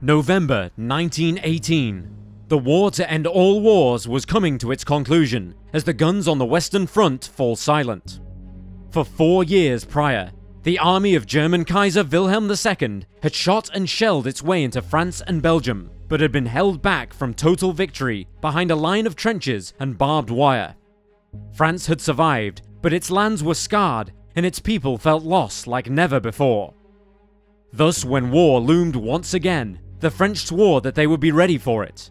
November 1918. The war to end all wars was coming to its conclusion as the guns on the Western Front fall silent. For 4 years prior, the army of German Kaiser Wilhelm II had shot and shelled its way into France and Belgium, but had been held back from total victory behind a line of trenches and barbed wire. France had survived, but its lands were scarred and its people felt lost like never before. Thus, when war loomed once again, the French swore that they would be ready for it.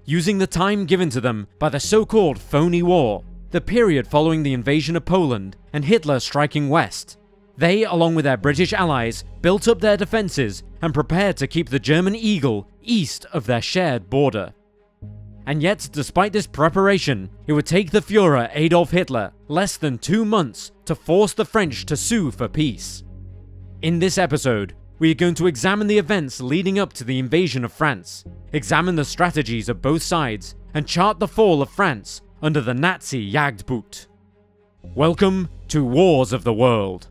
Using the time given to them by the so-called Phoney War, the period following the invasion of Poland and Hitler striking west, they, along with their British allies, built up their defences and prepared to keep the German eagle east of their shared border. And yet, despite this preparation, it would take the Fuhrer Adolf Hitler less than 2 months to force the French to sue for peace. In this episode, we are going to examine the events leading up to the invasion of France, examine the strategies of both sides, and chart the fall of France under the Nazi jagdboot. Welcome to Wars of the World.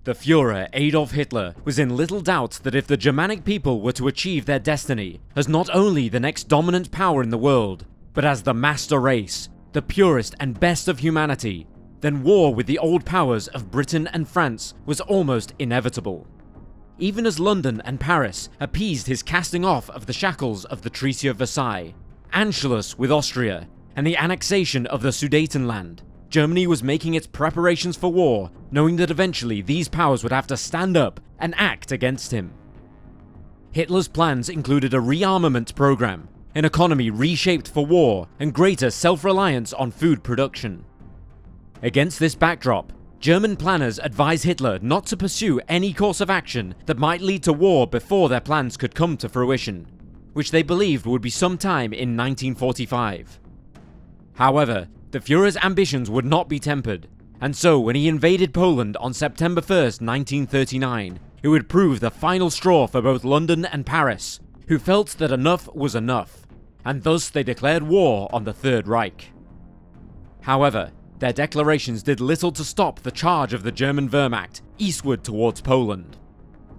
The Fuhrer Adolf Hitler was in little doubt that if the Germanic people were to achieve their destiny as not only the next dominant power in the world, but as the master race, the purest and best of humanity, then war with the old powers of Britain and France was almost inevitable. Even as London and Paris appeased his casting off of the shackles of the Treaty of Versailles, Anschluss with Austria, and the annexation of the Sudetenland, Germany was making its preparations for war, knowing that eventually these powers would have to stand up and act against him. Hitler's plans included a rearmament program, an economy reshaped for war, and greater self-reliance on food production. Against this backdrop, German planners advised Hitler not to pursue any course of action that might lead to war before their plans could come to fruition, which they believed would be sometime in 1945. However, the Fuhrer's ambitions would not be tempered, and so when he invaded Poland on September 1st, 1939, it would prove the final straw for both London and Paris, who felt that enough was enough, and thus they declared war on the Third Reich. However, their declarations did little to stop the charge of the German Wehrmacht eastward towards Poland.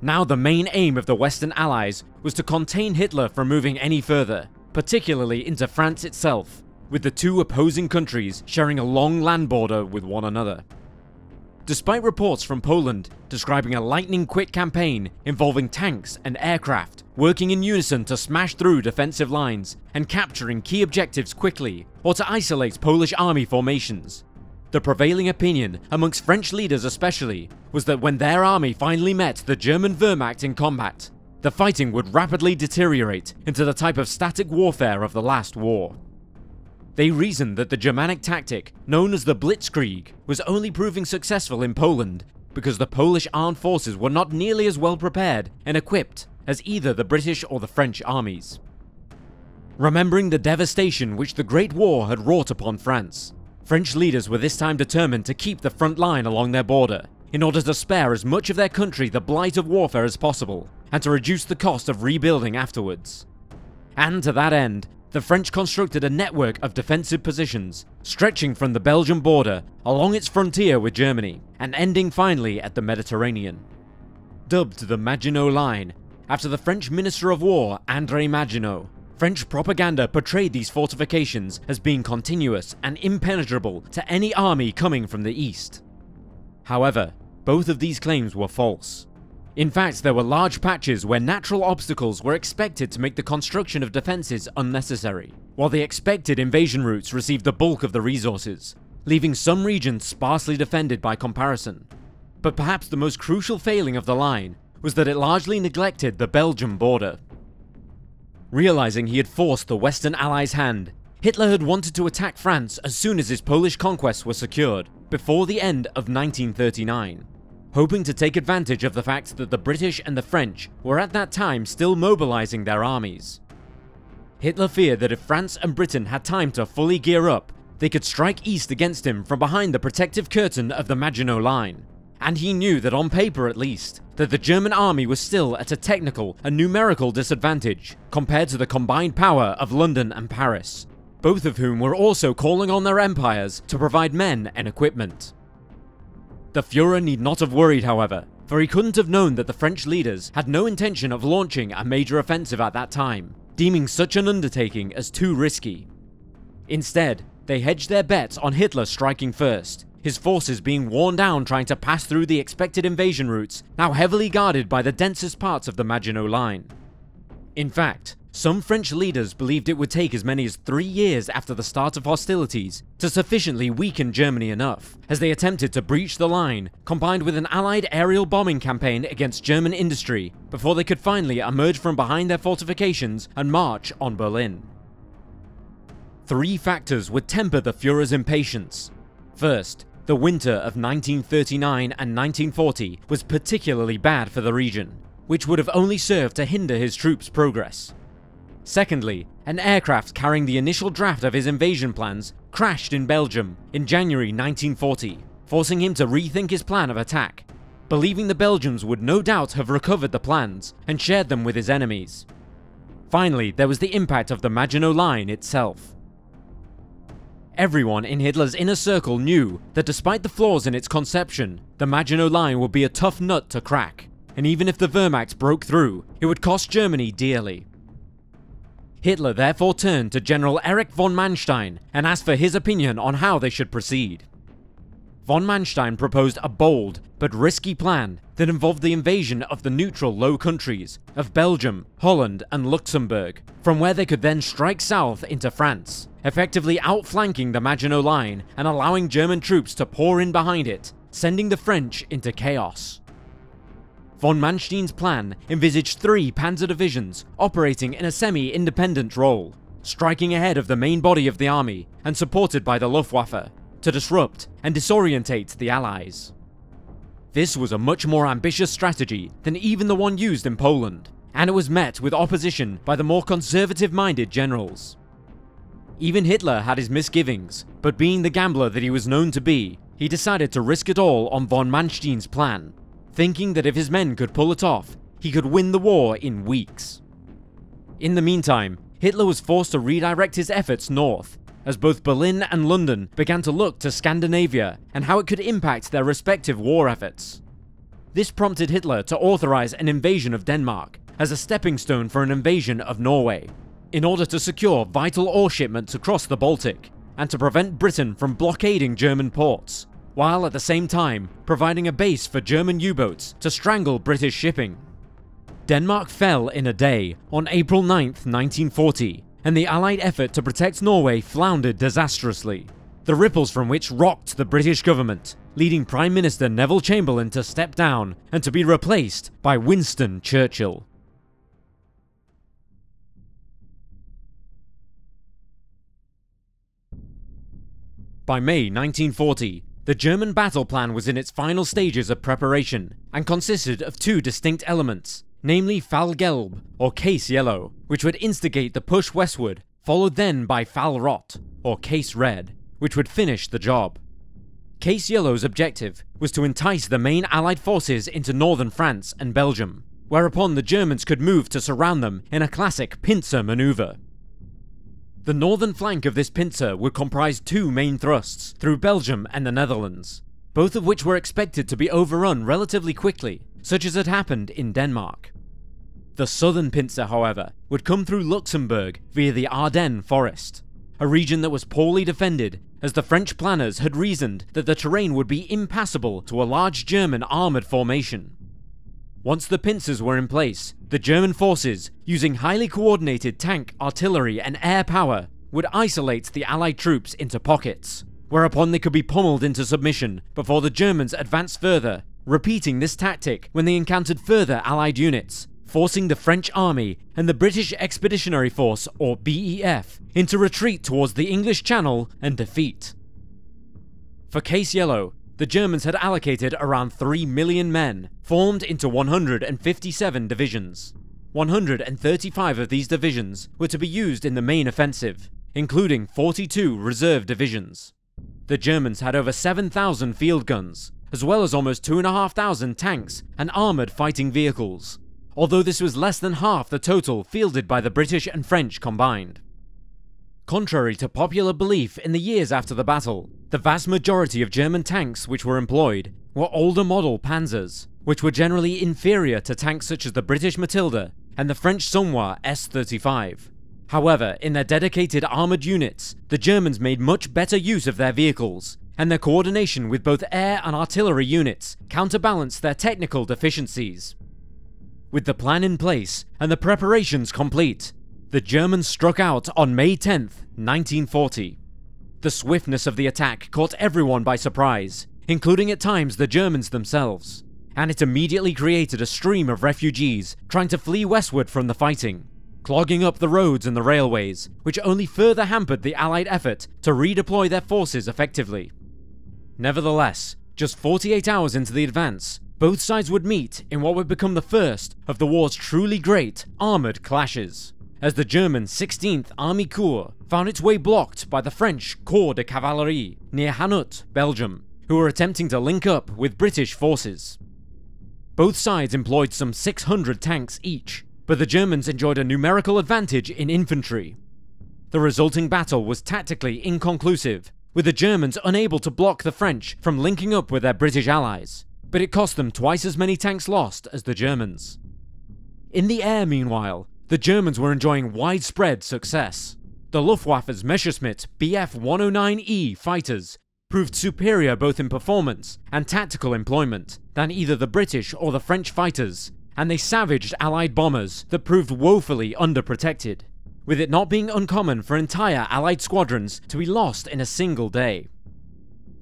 Now the main aim of the Western Allies was to contain Hitler from moving any further, particularly into France itself, with the two opposing countries sharing a long land border with one another. Despite reports from Poland describing a lightning-quick campaign involving tanks and aircraft working in unison to smash through defensive lines and capturing key objectives quickly, or to isolate Polish army formations, the prevailing opinion, amongst French leaders especially, was that when their army finally met the German Wehrmacht in combat, the fighting would rapidly deteriorate into the type of static warfare of the last war. They reasoned that the Germanic tactic, known as the Blitzkrieg, was only proving successful in Poland because the Polish armed forces were not nearly as well prepared and equipped as either the British or the French armies. Remembering the devastation which the Great War had wrought upon France, French leaders were this time determined to keep the front line along their border in order to spare as much of their country the blight of warfare as possible and to reduce the cost of rebuilding afterwards. And to that end, the French constructed a network of defensive positions, stretching from the Belgian border along its frontier with Germany, and ending finally at the Mediterranean. Dubbed the Maginot Line, after the French Minister of War André Maginot, French propaganda portrayed these fortifications as being continuous and impenetrable to any army coming from the east. However, both of these claims were false. In fact, there were large patches where natural obstacles were expected to make the construction of defenses unnecessary, while the expected invasion routes received the bulk of the resources, leaving some regions sparsely defended by comparison. But perhaps the most crucial failing of the line was that it largely neglected the Belgian border. Realizing he had forced the Western Allies' hand, Hitler had wanted to attack France as soon as his Polish conquests were secured, before the end of 1939, hoping to take advantage of the fact that the British and the French were at that time still mobilizing their armies. Hitler feared that if France and Britain had time to fully gear up, they could strike east against him from behind the protective curtain of the Maginot Line, and he knew that on paper at least, that the German army was still at a technical and numerical disadvantage compared to the combined power of London and Paris, both of whom were also calling on their empires to provide men and equipment. The Fuhrer need not have worried, however, for he couldn't have known that the French leaders had no intention of launching a major offensive at that time, deeming such an undertaking as too risky. Instead, they hedged their bets on Hitler striking first, his forces being worn down trying to pass through the expected invasion routes, now heavily guarded by the densest parts of the Maginot Line. In fact, some French leaders believed it would take as many as 3 years after the start of hostilities to sufficiently weaken Germany enough, as they attempted to breach the line, combined with an Allied aerial bombing campaign against German industry, before they could finally emerge from behind their fortifications and march on Berlin. 3 factors would temper the Fuhrer's impatience. First, the winter of 1939 and 1940 was particularly bad for the region, which would have only served to hinder his troops' progress. Secondly, an aircraft carrying the initial draft of his invasion plans crashed in Belgium in January 1940, forcing him to rethink his plan of attack, believing the Belgians would no doubt have recovered the plans and shared them with his enemies. Finally, there was the impact of the Maginot Line itself. Everyone in Hitler's inner circle knew that despite the flaws in its conception, the Maginot Line would be a tough nut to crack, and even if the Wehrmacht broke through, it would cost Germany dearly. Hitler therefore turned to General Erich von Manstein and asked for his opinion on how they should proceed. Von Manstein proposed a bold but risky plan that involved the invasion of the neutral Low Countries of Belgium, Holland and Luxembourg, from where they could then strike south into France, effectively outflanking the Maginot Line and allowing German troops to pour in behind it, sending the French into chaos. Von Manstein's plan envisaged 3 panzer divisions operating in a semi-independent role, striking ahead of the main body of the army and supported by the Luftwaffe, to disrupt and disorientate the Allies. This was a much more ambitious strategy than even the one used in Poland, and it was met with opposition by the more conservative-minded generals. Even Hitler had his misgivings, but being the gambler that he was known to be, he decided to risk it all on von Manstein's plan, thinking that if his men could pull it off, he could win the war in weeks. In the meantime, Hitler was forced to redirect his efforts north, as both Berlin and London began to look to Scandinavia and how it could impact their respective war efforts. This prompted Hitler to authorize an invasion of Denmark as a stepping stone for an invasion of Norway, in order to secure vital ore shipments across the Baltic and to prevent Britain from blockading German ports, while at the same time providing a base for German U-boats to strangle British shipping. Denmark fell in a day on April 9th, 1940, and the Allied effort to protect Norway floundered disastrously, the ripples from which rocked the British government, leading Prime Minister Neville Chamberlain to step down and to be replaced by Winston Churchill. By May 1940, the German battle plan was in its final stages of preparation and consisted of 2 distinct elements, namely Fall Gelb, or Case Yellow, which would instigate the push westward, followed then by Fall Rot, or Case Red, which would finish the job. Case Yellow's objective was to entice the main Allied forces into northern France and Belgium, whereupon the Germans could move to surround them in a classic pincer maneuver. The northern flank of this pincer would comprise 2 main thrusts through Belgium and the Netherlands, both of which were expected to be overrun relatively quickly, such as had happened in Denmark. The southern pincer, however, would come through Luxembourg via the Ardennes forest, a region that was poorly defended, as the French planners had reasoned that the terrain would be impassable to a large German armoured formation. Once the pincers were in place, the German forces, using highly coordinated tank, artillery and air power, would isolate the Allied troops into pockets, whereupon they could be pummeled into submission before the Germans advanced further, repeating this tactic when they encountered further Allied units, forcing the French army and the British Expeditionary Force, or BEF, into retreat towards the English Channel and defeat. For Case Yellow, the Germans had allocated around 3 million men, formed into 157 divisions. 135 of these divisions were to be used in the main offensive, including 42 reserve divisions. The Germans had over 7,000 field guns, as well as almost 2,500 tanks and armoured fighting vehicles, although this was less than half the total fielded by the British and French combined. Contrary to popular belief in the years after the battle, the vast majority of German tanks which were employed were older model panzers, which were generally inferior to tanks such as the British Matilda and the French Sommois S-35. However, in their dedicated armoured units, the Germans made much better use of their vehicles, and their coordination with both air and artillery units counterbalanced their technical deficiencies. With the plan in place and the preparations complete, the Germans struck out on May 10th, 1940. The swiftness of the attack caught everyone by surprise, including at times the Germans themselves, and it immediately created a stream of refugees trying to flee westward from the fighting, clogging up the roads and the railways, which only further hampered the Allied effort to redeploy their forces effectively. Nevertheless, just 48 hours into the advance, both sides would meet in what would become the first of the war's truly great armoured clashes, as the German 16th Army Corps found its way blocked by the French Corps de Cavalerie near Hanut, Belgium, who were attempting to link up with British forces. Both sides employed some 600 tanks each, but the Germans enjoyed a numerical advantage in infantry. The resulting battle was tactically inconclusive, with the Germans unable to block the French from linking up with their British allies, but it cost them twice as many tanks lost as the Germans. In the air, meanwhile, the Germans were enjoying widespread success. The Luftwaffe's Messerschmitt Bf-109E fighters proved superior both in performance and tactical employment than either the British or the French fighters, and they savaged Allied bombers that proved woefully underprotected, with it not being uncommon for entire Allied squadrons to be lost in a single day.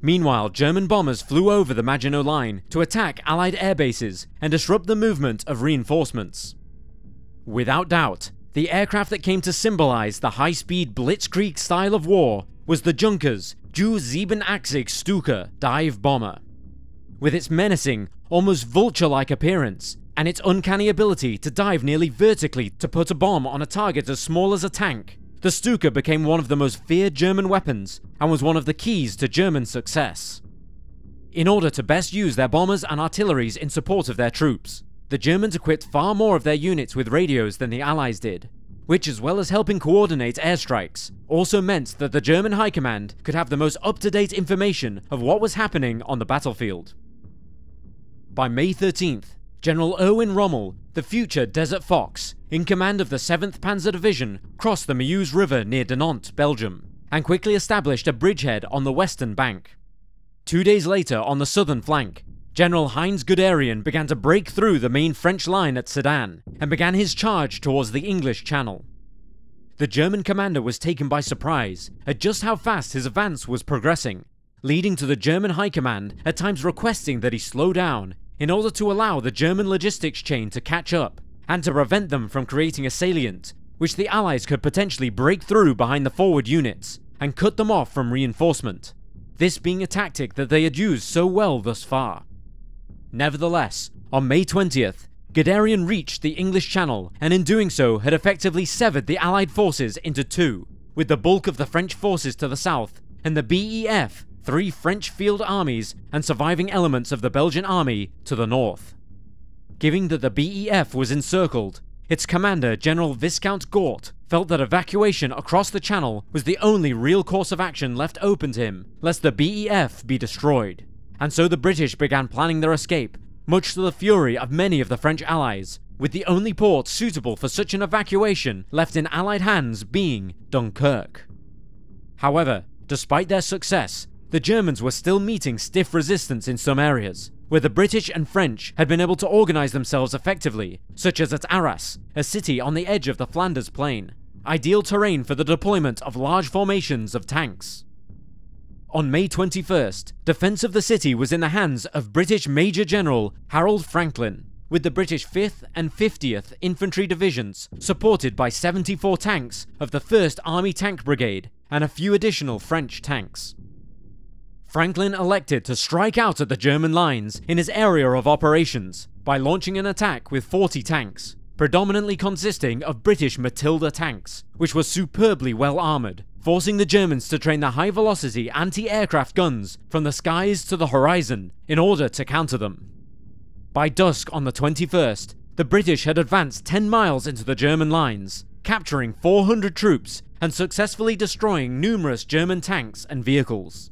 Meanwhile, German bombers flew over the Maginot Line to attack Allied air bases and disrupt the movement of reinforcements. Without doubt, the aircraft that came to symbolize the high-speed blitzkrieg style of war was the Junkers Ju 87 Stuka dive bomber. With its menacing, almost vulture-like appearance, and its uncanny ability to dive nearly vertically to put a bomb on a target as small as a tank, the Stuka became one of the most feared German weapons and was one of the keys to German success. In order to best use their bombers and artilleries in support of their troops, the Germans equipped far more of their units with radios than the Allies did, which, as well as helping coordinate airstrikes, also meant that the German High Command could have the most up-to-date information of what was happening on the battlefield. By May 13th, General Erwin Rommel, the future Desert Fox, in command of the 7th Panzer Division, crossed the Meuse River near Dinant, Belgium, and quickly established a bridgehead on the western bank. 2 days later, on the southern flank, General Heinz Guderian began to break through the main French line at Sedan and began his charge towards the English Channel. The German commander was taken by surprise at just how fast his advance was progressing, leading to the German High Command at times requesting that he slow down in order to allow the German logistics chain to catch up and to prevent them from creating a salient which the Allies could potentially break through behind the forward units and cut them off from reinforcement, this being a tactic that they had used so well thus far. Nevertheless, on May 20th, Guderian reached the English Channel and in doing so had effectively severed the Allied forces into two, with the bulk of the French forces to the south and the BEF, 3 French field armies and surviving elements of the Belgian army to the north. Given that the BEF was encircled, its commander, General Viscount Gort, felt that evacuation across the Channel was the only real course of action left open to him, lest the BEF be destroyed. And so the British began planning their escape, much to the fury of many of the French allies, with the only port suitable for such an evacuation left in Allied hands being Dunkirk. However, despite their success, the Germans were still meeting stiff resistance in some areas, where the British and French had been able to organize themselves effectively, such as at Arras, a city on the edge of the Flanders Plain, ideal terrain for the deployment of large formations of tanks. On May 21st, defense of the city was in the hands of British Major General Harold Franklin, with the British 5th and 50th Infantry Divisions supported by 74 tanks of the 1st Army Tank Brigade and a few additional French tanks. Franklin elected to strike out at the German lines in his area of operations by launching an attack with 40 tanks, predominantly consisting of British Matilda tanks, which were superbly well armoured, forcing the Germans to train their high-velocity anti-aircraft guns from the skies to the horizon in order to counter them. By dusk on the 21st, the British had advanced 10 miles into the German lines, capturing 400 troops and successfully destroying numerous German tanks and vehicles.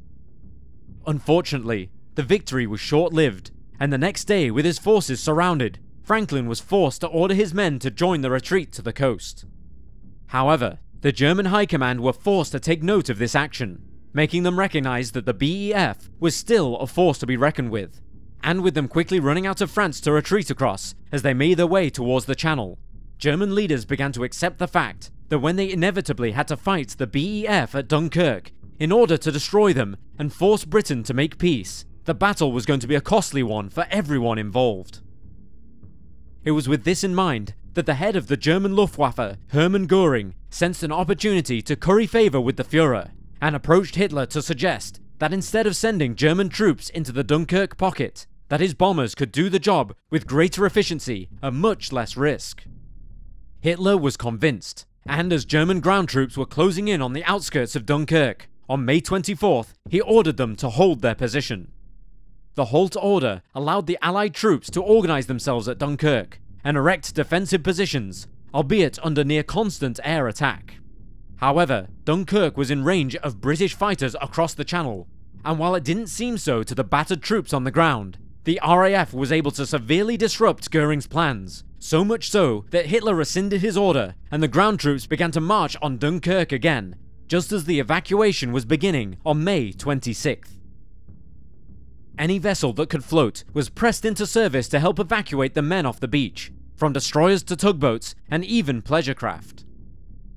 Unfortunately, the victory was short-lived, and the next day, with his forces surrounded, Franklin was forced to order his men to join the retreat to the coast. However, the German High Command were forced to take note of this action, making them recognize that the BEF was still a force to be reckoned with, and with them quickly running out of France to retreat across as they made their way towards the Channel, German leaders began to accept the fact that when they inevitably had to fight the BEF at Dunkirk in order to destroy them and force Britain to make peace, the battle was going to be a costly one for everyone involved. It was with this in mind that the head of the German Luftwaffe, Hermann Göring, sensed an opportunity to curry favour with the Fuhrer, and approached Hitler to suggest that instead of sending German troops into the Dunkirk pocket, that his bombers could do the job with greater efficiency and much less risk. Hitler was convinced, and as German ground troops were closing in on the outskirts of Dunkirk, on May 24th, he ordered them to hold their position. The halt order allowed the Allied troops to organise themselves at Dunkirk and erect defensive positions, albeit under near constant air attack. However, Dunkirk was in range of British fighters across the Channel, and while it didn't seem so to the battered troops on the ground, the RAF was able to severely disrupt Göring's plans, so much so that Hitler rescinded his order and the ground troops began to march on Dunkirk again, just as the evacuation was beginning on May 26th. Any vessel that could float was pressed into service to help evacuate the men off the beach, from destroyers to tugboats and even pleasure craft.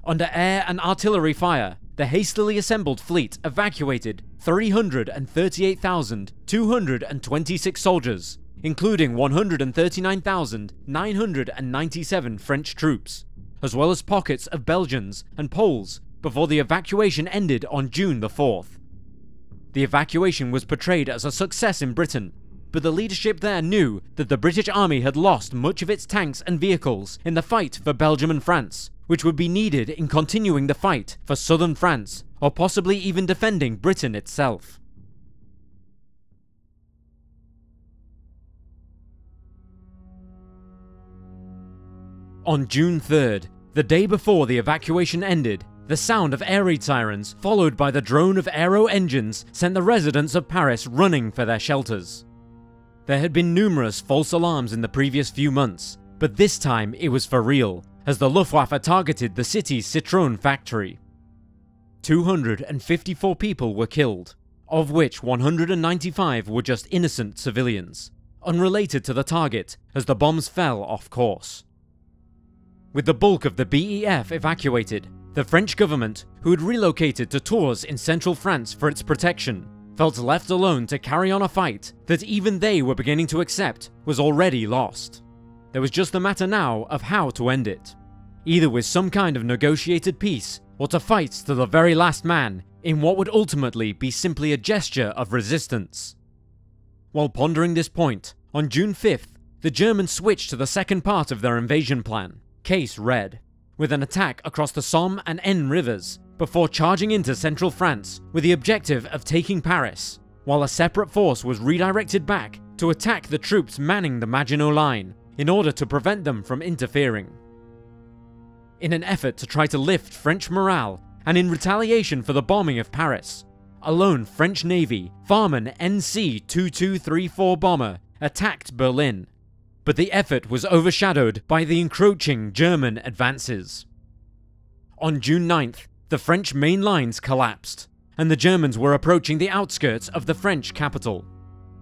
Under air and artillery fire, the hastily assembled fleet evacuated 338,226 soldiers, including 139,997 French troops, as well as pockets of Belgians and Poles, before the evacuation ended on June the 4th. The evacuation was portrayed as a success in Britain, but the leadership there knew that the British Army had lost much of its tanks and vehicles in the fight for Belgium and France, which would be needed in continuing the fight for southern France, or possibly even defending Britain itself. On June 3rd, the day before the evacuation ended, the sound of air raid sirens, followed by the drone of aero engines, sent the residents of Paris running for their shelters. There had been numerous false alarms in the previous few months, but this time it was for real, as the Luftwaffe targeted the city's Citroën factory. 254 people were killed, of which 195 were just innocent civilians, unrelated to the target, as the bombs fell off course. With the bulk of the BEF evacuated, the French government, who had relocated to Tours in central France for its protection, felt left alone to carry on a fight that even they were beginning to accept was already lost. There was just the matter now of how to end it, either with some kind of negotiated peace or to fight to the very last man in what would ultimately be simply a gesture of resistance. While pondering this point, on June 5th, the Germans switched to the second part of their invasion plan, Case Red, with an attack across the Somme and Aisne rivers, before charging into central France with the objective of taking Paris, while a separate force was redirected back to attack the troops manning the Maginot Line in order to prevent them from interfering. In an effort to try to lift French morale, and in retaliation for the bombing of Paris, a lone French Navy Farman NC-2234 bomber attacked Berlin, but the effort was overshadowed by the encroaching German advances. On June 9th, the French main lines collapsed, and the Germans were approaching the outskirts of the French capital.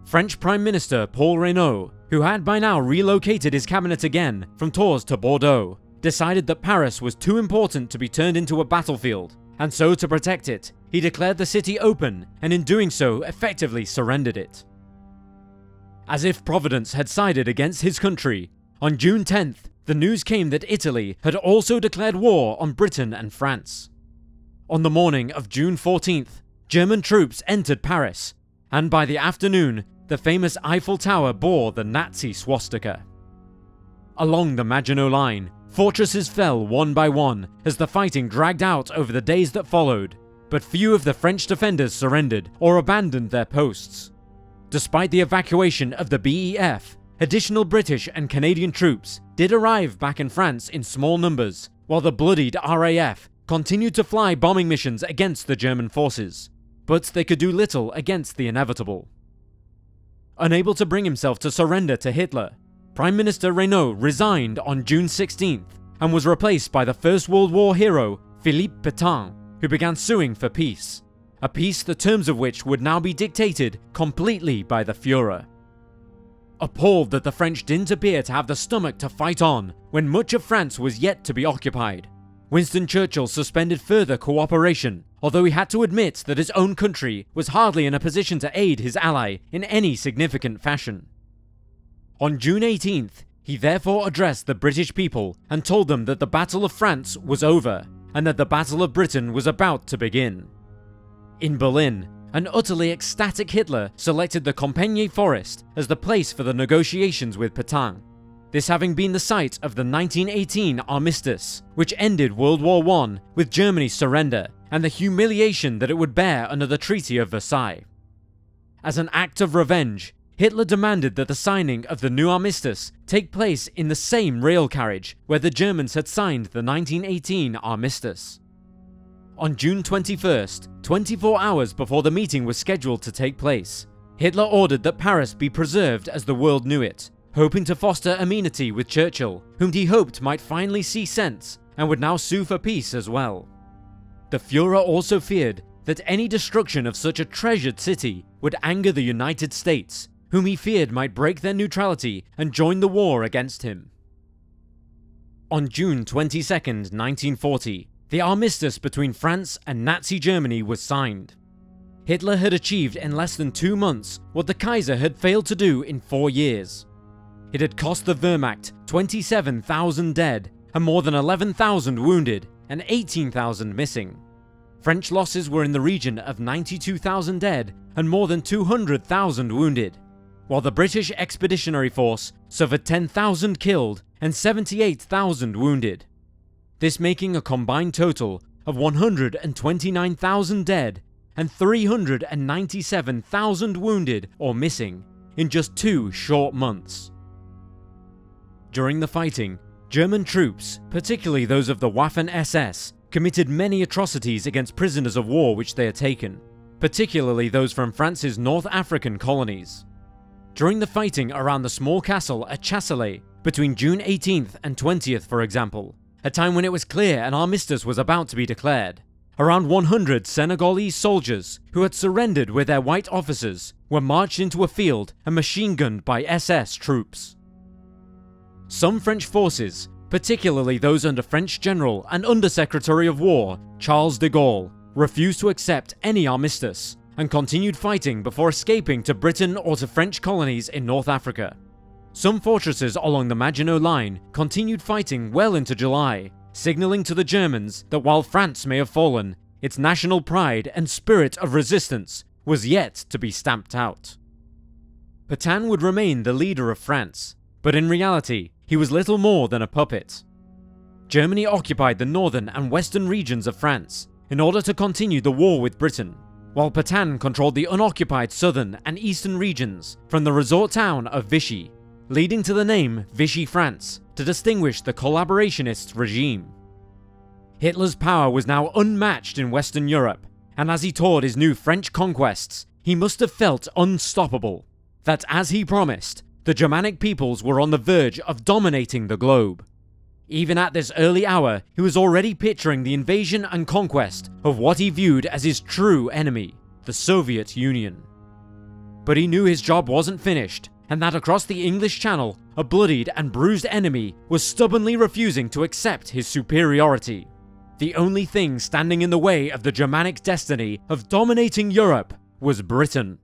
French Prime Minister Paul Reynaud, who had by now relocated his cabinet again from Tours to Bordeaux, decided that Paris was too important to be turned into a battlefield, and so to protect it, he declared the city open, and in doing so effectively surrendered it. As if Providence had sided against his country, on June 10th, the news came that Italy had also declared war on Britain and France. On the morning of June 14th, German troops entered Paris, and by the afternoon, the famous Eiffel Tower bore the Nazi swastika. Along the Maginot Line, fortresses fell one by one as the fighting dragged out over the days that followed, but few of the French defenders surrendered or abandoned their posts. Despite the evacuation of the BEF, additional British and Canadian troops did arrive back in France in small numbers, while the bloodied RAF continued to fly bombing missions against the German forces, but they could do little against the inevitable. Unable to bring himself to surrender to Hitler, Prime Minister Reynaud resigned on June 16th and was replaced by the First World War hero Philippe Pétain, who began suing for peace, a peace the terms of which would now be dictated completely by the Fuhrer. Appalled that the French didn't appear to have the stomach to fight on when much of France was yet to be occupied, Winston Churchill suspended further cooperation, although he had to admit that his own country was hardly in a position to aid his ally in any significant fashion. On June 18th, he therefore addressed the British people and told them that the Battle of France was over and that the Battle of Britain was about to begin. In Berlin, an utterly ecstatic Hitler selected the Compiègne Forest as the place for the negotiations with Pétain, this having been the site of the 1918 armistice, which ended World War I with Germany's surrender and the humiliation that it would bear under the Treaty of Versailles. As an act of revenge, Hitler demanded that the signing of the new armistice take place in the same rail carriage where the Germans had signed the 1918 armistice. On June 21st, 24 hours before the meeting was scheduled to take place, Hitler ordered that Paris be preserved as the world knew it, hoping to foster amenity with Churchill, whom he hoped might finally see sense and would now sue for peace as well. The Fuhrer also feared that any destruction of such a treasured city would anger the United States, whom he feared might break their neutrality and join the war against him. On June 22nd, 1940, the armistice between France and Nazi Germany was signed. Hitler had achieved in less than 2 months what the Kaiser had failed to do in 4 years. It had cost the Wehrmacht 27,000 dead and more than 11,000 wounded and 18,000 missing. French losses were in the region of 92,000 dead and more than 200,000 wounded, while the British Expeditionary Force suffered 10,000 killed and 78,000 wounded. This making a combined total of 129,000 dead and 397,000 wounded or missing in just 2 short months. During the fighting, German troops, particularly those of the Waffen-SS, committed many atrocities against prisoners of war which they had taken, particularly those from France's North African colonies. During the fighting around the small castle at Chasselet, between June 18th and 20th for example, a time when it was clear an armistice was about to be declared, around 100 Senegalese soldiers who had surrendered with their white officers were marched into a field and machine-gunned by SS troops. Some French forces, particularly those under French General and Under-Secretary of War Charles de Gaulle, refused to accept any armistice and continued fighting before escaping to Britain or to French colonies in North Africa. Some fortresses along the Maginot Line continued fighting well into July, signaling to the Germans that while France may have fallen, its national pride and spirit of resistance was yet to be stamped out. Pétain would remain the leader of France, but in reality, he was little more than a puppet. Germany occupied the northern and western regions of France in order to continue the war with Britain, while Pétain controlled the unoccupied southern and eastern regions from the resort town of Vichy, leading to the name Vichy France to distinguish the collaborationist regime. Hitler's power was now unmatched in Western Europe, and as he toured his new French conquests, he must have felt unstoppable, that as he promised, the Germanic peoples were on the verge of dominating the globe. Even at this early hour, he was already picturing the invasion and conquest of what he viewed as his true enemy, the Soviet Union. But he knew his job wasn't finished, and that across the English Channel, a bloodied and bruised enemy was stubbornly refusing to accept his superiority. The only thing standing in the way of the Germanic destiny of dominating Europe was Britain.